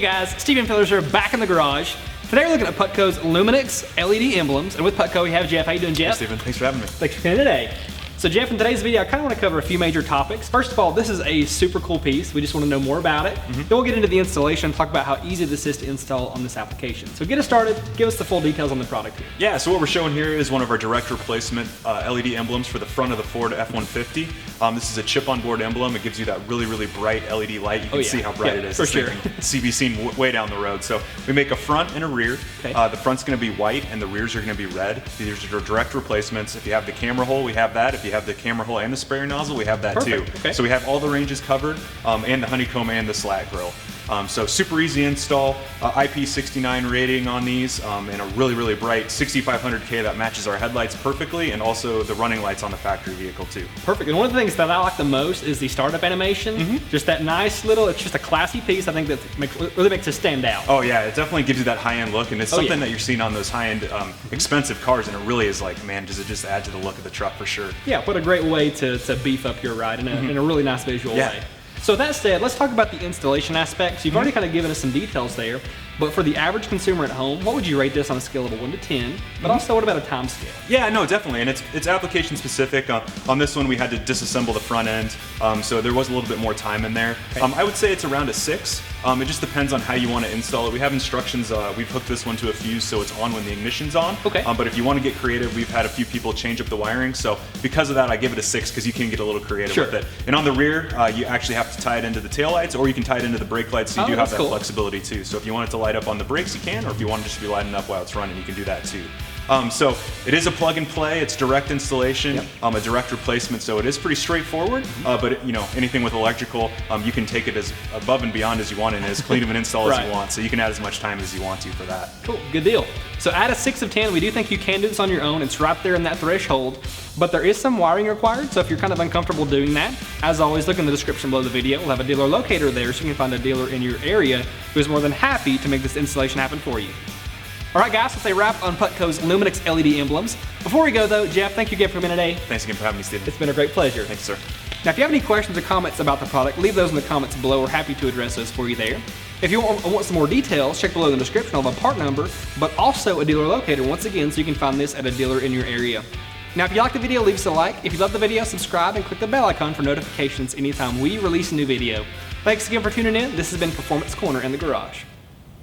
guys, Stephen Fillers here, back in the garage. Today we're looking at Putco's Luminix LED emblems, and with Putco we have Jeff. How you doing, Jeff? Hey, Stephen. Thanks for having me. Thanks for coming today. So Jeff, in today's video I kind of want to cover a few major topics. First of all, this is a super cool piece. We just want to know more about it. Then we'll get into the installation and talk about how easy this is to install on this application. So get us started, give us the full details on the product here. Yeah, so what we're showing here is one of our direct replacement LED emblems for the front of the Ford F-150. This is a chip-on-board emblem. It gives you that really bright LED light. You can see how bright it is. For sure. CB seen way down the road. So we make a front and a rear. Okay. The front's going to be white and the rears are going to be red. These are direct replacements. If you have the camera hole, we have that. If you have the camera hole and the sprayer nozzle, we have that too. Okay. So we have all the ranges covered, and the honeycomb and the slat grill. So super easy install, IP69 rating on these, and a really bright 6500K that matches our headlights perfectly, and also the running lights on the factory vehicle too. Perfect. And one of the things that I like the most is the startup animation. Just that nice little, it's just a classy piece. I think that really makes it stand out. Oh yeah, it definitely gives you that high-end look, and it's something that you're seeing on those high-end expensive cars, and it really is like, man, does it just add to the look of the truck for sure. Yeah, what a great way to beef up your ride in a really nice visual way. So with that said, let's talk about the installation aspects. You've already kind of given us some details there, but for the average consumer at home, what would you rate this on a scale of 1 to 10? But also, what about a time scale? Yeah, no, definitely, and it's application specific. On this one, we had to disassemble the front end, so there was a little bit more time in there. I would say it's around a 6. It just depends on how you want to install it. We have instructions. We've hooked this one to a fuse, so it's on when the ignition's on. Okay. But if you want to get creative, we've had a few people change up the wiring. So because of that, I give it a 6 because you can get a little creative with it. And on the rear, you actually have to tie it into the taillights, or you can tie it into the brake lights, so you do have that flexibility too. So if you want it to light up on the brakes, you can, or if you want it just to be lighting up while it's running, you can do that too. So it is a plug and play. It's direct installation, a direct replacement. So it is pretty straightforward. But you know, anything with electrical, you can take it as above and beyond as you want, and as clean of an install as you want. So you can add as much time as you want to for that. Cool, good deal. So at a 6 of 10, we do think you can do this on your own. It's right there in that threshold, but there is some wiring required. So if you're kind of uncomfortable doing that, as always, look in the description below the video. We'll have a dealer locator there, so you can find a dealer in your area who is more than happy to make this installation happen for you. Alright guys, that's a wrap on Putco's Luminix LED emblems. Before we go though, Jeff, thank you again for coming today. Thanks again for having me, Stephen. It's been a great pleasure. Thanks, sir. Now if you have any questions or comments about the product, leave those in the comments below. We're happy to address those for you there. If you want some more details, check below in the description. I'll have a part number, but also a dealer locator once again, so you can find this at a dealer in your area. Now if you like the video, leave us a like. If you love the video, subscribe and click the bell icon for notifications anytime we release a new video. Thanks again for tuning in. This has been Performance Corner in the Garage.